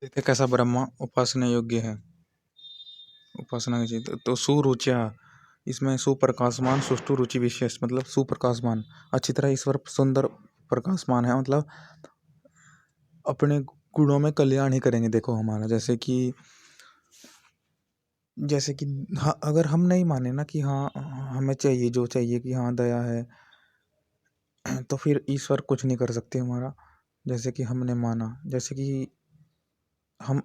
देखते कैसा ब्रह्मा उपासना योग्य है। उपासना की चीज तो सुरुचिया, इसमें सुप्रकाशमान सुष्टु रुचि विशेष मतलब सुप्रकाशमान, अच्छी तरह ईश्वर सुंदर प्रकाशमान है, मतलब अपने गुणों में कल्याण ही करेंगे। देखो हमारा जैसे कि हाँ, अगर हम नहीं माने ना कि हाँ हमें चाहिए जो चाहिए कि हाँ दया है, तो फिर ईश्वर कुछ नहीं कर सकते हमारा। जैसे कि हमने माना, जैसे कि हम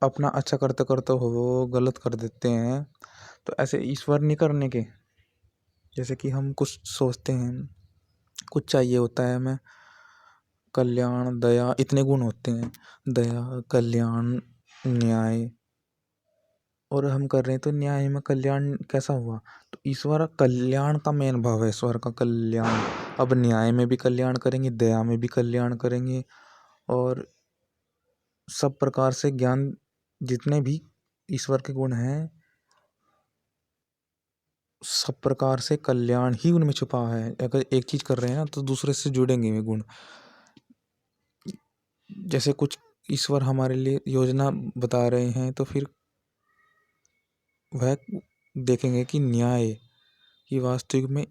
अपना अच्छा करते करते हो गलत कर देते हैं, तो ऐसे ईश्वर नहीं करने के। जैसे कि हम कुछ सोचते हैं, कुछ चाहिए होता है हमें, कल्याण दया इतने गुण होते हैं, दया कल्याण न्याय, और हम कर रहे हैं तो न्याय में कल्याण कैसा हुआ। तो ईश्वर कल्याण का मेन भाव है, ईश्वर का कल्याण। अब न्याय में भी कल्याण करेंगे, दया में भी कल्याण करेंगे, और सब प्रकार से ज्ञान, जितने भी ईश्वर के गुण हैं, सब प्रकार से कल्याण ही उनमें छुपा है। अगर एक चीज कर रहे हैं ना तो दूसरे से जुड़ेंगे वे गुण। जैसे कुछ ईश्वर हमारे लिए योजना बता रहे हैं, तो फिर वह देखेंगे कि न्याय, कि वास्तविक में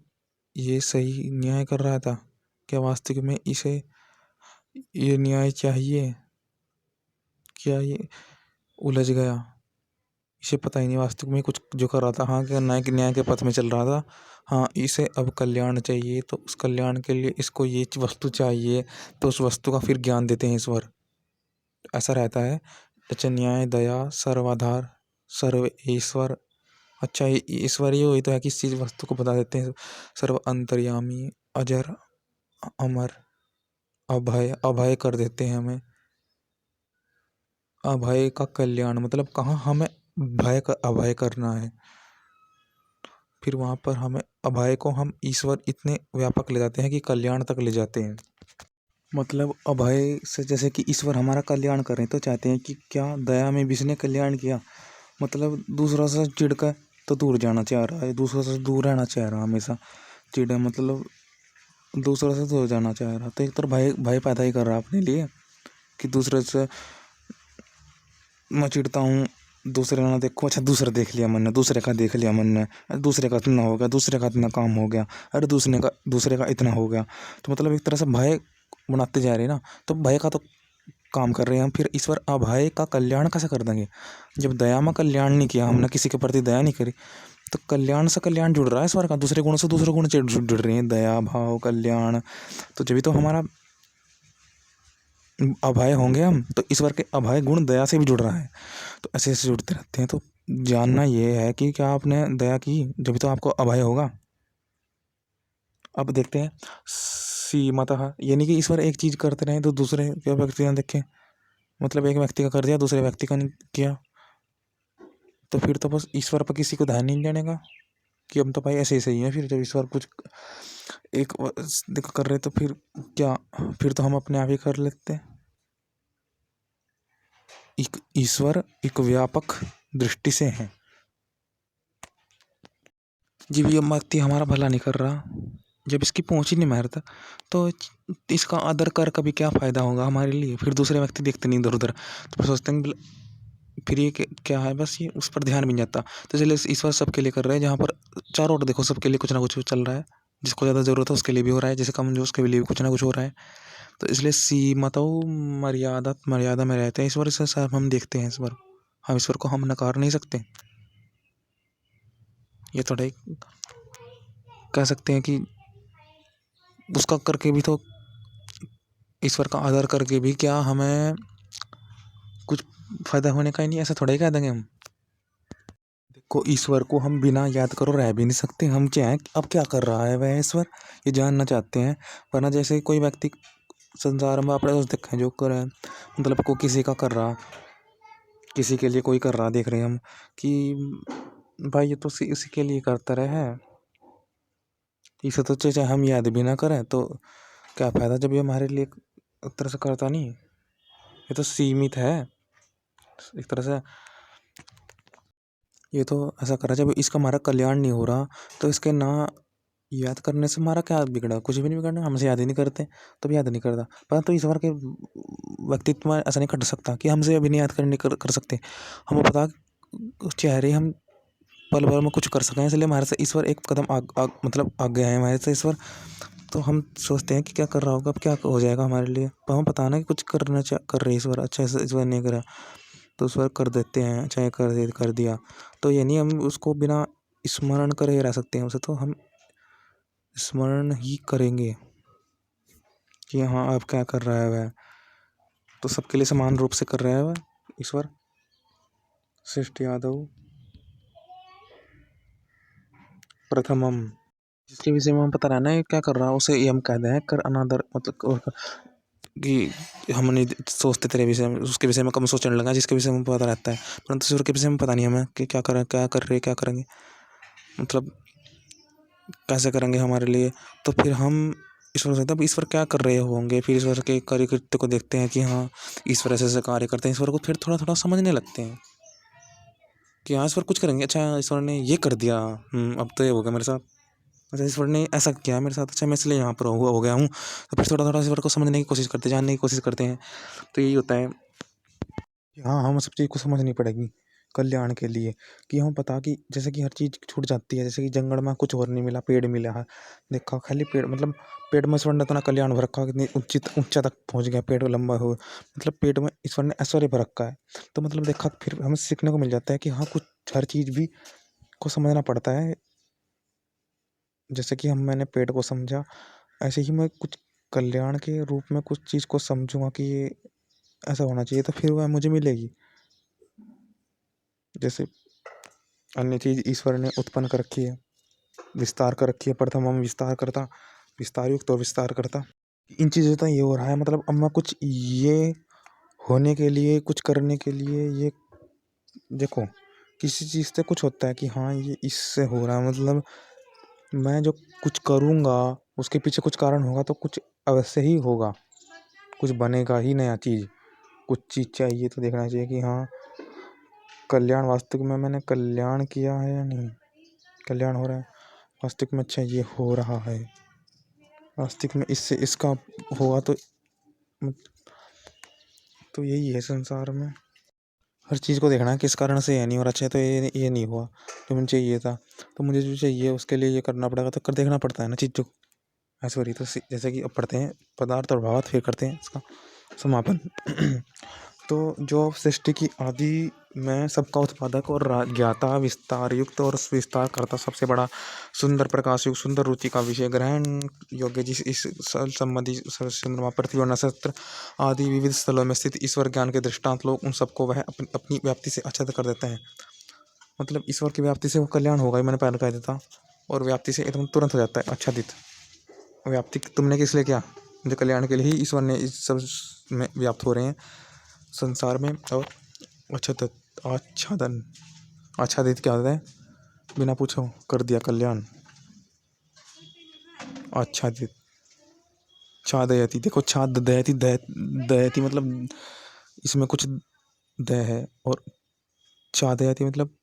ये सही न्याय कर रहा था क्या, वास्तविक में इसे ये न्याय चाहिए क्या, ये उलझ गया, इसे पता ही नहीं वास्तविक में कुछ जो कर रहा था। हाँ, क्या न्याय के पथ में चल रहा था, हाँ इसे अब कल्याण चाहिए, तो उस कल्याण के लिए इसको ये वस्तु चाहिए, तो उस वस्तु का फिर ज्ञान देते हैं ईश्वर। ऐसा रहता है। अच्छा, न्याय दया सर्वाधार सर्व ईश्वर। अच्छा, ईश्वर ये हुई तो है कि इस चीज वस्तु को बता देते हैं। सर्व अंतर्यामी अजर अमर अभय, अभय कर देते हैं हमें। अभय का कल्याण मतलब कहाँ हमें अभय करना है, फिर वहां पर हमें अभय को हम ईश्वर इतने व्यापक ले जाते हैं कि कल्याण तक ले जाते हैं। मतलब अभय से जैसे कि ईश्वर हमारा कल्याण करें तो चाहते हैं कि क्या दया में भी इसने कल्याण किया, मतलब दूसरा से चिढ़ कर तो दूर जाना चाह रहा है, दूसरा से दूर रहना चाह रहा है हमेशा। चिढ़ मतलब दूसरा से दूर जाना चाह रहा, तो एक तरह भय भय पैदा ही कर रहा है अपने लिए, कि दूसरे से मैं चिढ़ता हूँ, दूसरे ना देखो, अच्छा दूसरा देख लिया मैंने, दूसरे का देख लिया मैंने, अरे दूसरे का इतना हो गया, दूसरे का इतना काम हो गया, अरे दूसरे का इतना हो गया। तो मतलब एक तरह से भय बनाते जा रहे हैं ना, तो भय का तो काम कर रहे हैं हम। फिर ईश्वर अभय का कल्याण कैसे कर देंगे जब दया में कल्याण नहीं किया हमने, किसी के प्रति दया नहीं करी। तो कल्याण से कल्याण जुड़ रहा है ईश्वर का, दूसरे गुणों से दूसरे गुण जुड़ रहे हैं, दया भाव कल्याण। तो जब भी तो हमारा अभय होंगे हम, तो ईश्वर के अभय गुण दया से भी जुड़ रहा है। तो ऐसे ऐसे जुड़ते रहते हैं। तो जानना ये है कि क्या आपने दया की, जब भी तो आपको अभय होगा। अब देखते हैं सीमतः, यानी कि ईश्वर एक चीज करते रहे तो दूसरे क्या व्यक्ति ना देखें, मतलब एक व्यक्ति का कर दिया दूसरे व्यक्ति का नहीं किया, तो फिर तो बस ईश्वर पर किसी को ध्यान नहीं देने का कि हम तो भाई ऐसे ऐसे ही हैं। फिर जब ईश्वर कुछ एक देखो कर रहे तो फिर क्या, फिर तो हम अपने आप ही कर लेते हैं। ईश्वर एक व्यापक दृष्टि से है। जब ये व्यक्ति हमारा भला नहीं कर रहा, जब इसकी पहुंच ही नहीं मारता, तो इसका आदर कर कभी क्या फायदा होगा हमारे लिए। फिर दूसरे व्यक्ति देखते नहीं इधर उधर, तो सोचते हैं फिर ये क्या है, बस ये उस पर ध्यान भी नहीं जाता। तो इसलिए ईश्वर सबके लिए कर रहे हैं, जहाँ पर चारों ओर देखो सबके लिए कुछ ना कुछ चल रहा है। जिसको ज़्यादा जरूरत है उसके लिए भी हो रहा है, जिसे कम जो उसके लिए भी कुछ ना कुछ हो रहा है। तो इसलिए सीमतो मर्यादा मर्यादा में रहते हैं ईश्वर से। सब हम देखते हैं ईश्वर, हम ईश्वर को हम नकार नहीं सकते। ये थोड़ा कह सकते हैं कि उसका करके भी तो, ईश्वर का आदर करके भी क्या हमें कुछ फायदा होने का ही नहीं, ऐसा थोड़ा ही कह देंगे हम। देखो ईश्वर को हम बिना याद करो रह भी नहीं सकते। हम क्या है, अब क्या कर रहा है वह ईश्वर, ये जानना चाहते हैं। वरना जैसे कोई व्यक्ति संसार में अपने दोस्त देखे जो कर रहे हैं, मतलब को किसी का कर रहा, किसी के लिए कोई कर रहा, देख रहे हैं हम कि भाई ये तो इसी के लिए करता रहे है, इसे तो चाहे हम याद भी ना करें तो क्या फायदा जब ये हमारे लिए एक तरह से करता नहीं। ये तो सीमित है एक तरह से। ये तो ऐसा कर रहा है, जब इसका हमारा कल्याण नहीं हो रहा तो इसके ना याद करने से हमारा क्या बिगड़ा, कुछ भी नहीं बिगड़ना, हमसे याद ही नहीं करते तो भी याद नहीं करता। परंतु ईश्वर के व्यक्तित्व में ऐसा नहीं कर सकता कि हमसे अभी नहीं याद करने कर सकते। हमें पता चेहरे हम पल भर में कुछ कर सकें, इसलिए हमारे से ईश्वर एक कदम मतलब आगे है हमारे से ईश्वर। तो हम सोचते हैं कि क्या कर रहा होगा, अब क्या हो जाएगा हमारे लिए, पर हमें पता ना कि कुछ कर रहे ईश्वर, अच्छा ईश्वर नहीं करा तो ईश्वर कर देते हैं, चाहे कर दिया। तो ये नहीं हम उसको बिना स्मरण करे रह सकते हैं उसे, तो हम स्मरण ही करेंगे कि हाँ अब क्या कर रहा है वह, तो सबके लिए समान रूप से कर रहा है वह ईश्वर। सृष्टि यादव प्रथमम, जिसके विषय में हम पता रहना है क्या कर रहा है उसे ये हम कहते हैं कर अनादर, मतलब कि हम नहीं सोचते तेरे विषय में, उसके विषय में कम सोचने लगा जिसके विषय में पता रहता है, परंतु ईश्वर के विषय में पता नहीं हमें कि क्या कर रहे क्या करेंगे, मतलब कैसे करेंगे हमारे लिए। तो फिर हम ईश्वर से, तब ईश्वर क्या कर रहे होंगे, फिर ईश्वर के कार्य कृत्य को देखते हैं कि हाँ ईश्वर ऐसे ऐसे कार्य करते हैं, ईश्वर को फिर थोड़ा थोड़ा समझने लगते हैं कि हाँ ईश्वर कुछ करेंगे, अच्छा ईश्वर ने ये कर दिया, अब तो ये हो गया मेरे साथ, अच्छा ईश्वर ने ऐसा किया मेरे साथ, अच्छा मैं इसलिए यहाँ पर हुआ हो गया हूँ। तो फिर थोड़ा थोड़ा ईश्वर को समझने की कोशिश करते हैं, जानने की कोशिश करते हैं। तो यही होता है कि हाँ हम सब चीज़ को समझनी पड़ेगी कल्याण के लिए, कि हमें पता कि जैसे कि हर चीज़ छूट जाती है, जैसे कि जंगल में कुछ और नहीं मिला, पेड़ मिला है, देखा खाली पेड़, मतलब पेड़ में ईश्वर ने इतना कल्याण भर रखा, कितनी ऊंचा तक पहुंच गया पेड़ लंबा हो, मतलब पेड़ में ईश्वर ने ऐश्वर्य भर रखा है। तो मतलब देखा फिर हमें सीखने को मिल जाता है कि हाँ कुछ हर चीज़ भी को समझना पड़ता है। जैसे कि मैंने पेड़ को समझा, ऐसे ही मैं कुछ कल्याण के रूप में कुछ चीज़ को समझूंगा कि ये ऐसा होना चाहिए, तो फिर वह मुझे मिलेगी। जैसे अन्य चीज़ ईश्वर ने उत्पन्न कर रखी है, विस्तार कर रखी है, प्रथम हम विस्तार करता, विस्तार युक्त और विस्तार करता, इन चीज़ों का ये हो रहा है, मतलब अब मैं कुछ ये होने के लिए, कुछ करने के लिए, ये देखो किसी चीज़ से कुछ होता है कि हाँ ये इससे हो रहा है, मतलब मैं जो कुछ करूँगा उसके पीछे कुछ कारण होगा, तो कुछ अवश्य ही होगा, कुछ बनेगा ही नया चीज़, कुछ चीज़ चाहिए तो देखना चाहिए कि हाँ कल्याण वास्तविक में मैंने कल्याण किया है या नहीं, कल्याण हो रहा है वास्तविक में, अच्छा ये हो रहा है वास्तविक में, इससे इसका होगा तो यही है संसार में, हर चीज़ को देखना है किस कारण से ये नहीं हो रहा, अच्छा तो ये नहीं हुआ जो मुझे चाहिए था, तो मुझे जो चाहिए उसके लिए ये करना पड़ेगा, तो कर देखना पड़ता है ना चीज़ जो ऐश्वर्य। तो जैसे कि अब पढ़ते हैं पदार्थ और भावार्थ, फिर करते हैं इसका समापन। तो जो सृष्टि की आदि में सबका उत्पादक और ज्ञाता, विस्तार युक्त और विस्तार करता, सबसे बड़ा सुंदर प्रकाश युक्त, सुंदर रुचि का विषय, ग्रहण योग्य, जिस इस संबंधी चंद्रमा, पृथ्वी और नक्षत्र आदि विविध स्थलों में स्थित ईश्वर ज्ञान के दृष्टांत लोग, उन सबको वह अपनी व्याप्ति से आच्छादित कर देते हैं। मतलब ईश्वर की व्याप्ति से वो कल्याण होगा ही, मैंने पहले कह देता, और व्याप्ति से एकदम तुरंत हो जाता है आच्छादित। व्याप्ति तुमने किस लिए किया, मुझे कल्याण के लिए ही ईश्वर ने इस सब में व्याप्त हो रहे हैं संसार में। और आच्छादित, आच्छादन, आच्छादित क्या होता है, बिना पूछो कर दिया कल्याण, आच्छादित, छादयति, देखो छाद दयति, दयति मतलब इसमें कुछ दय है, और छादयति मतलब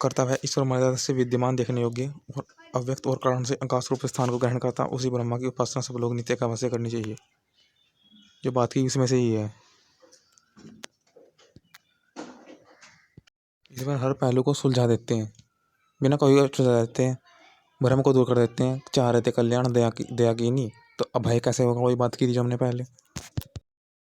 करता है, ईश्वर मर्यादा से विद्यमान, देखने योग्य और अव्यक्त और कारण से आकाश रूप स्थान को ग्रहण करता, उसी ब्रह्मा की उपासना सब लोग नित्य का वैसे करनी चाहिए। जो बात की इसमें से ही है, इसमें हर पहलू को सुलझा देते हैं, बिना कोई सुलझा देते हैं, भ्रम को दूर कर देते हैं, चाह रहे थे कल्याण, दया की नहीं, तो अभय कैसे होगा, वही बात की थी जो हमने पहले।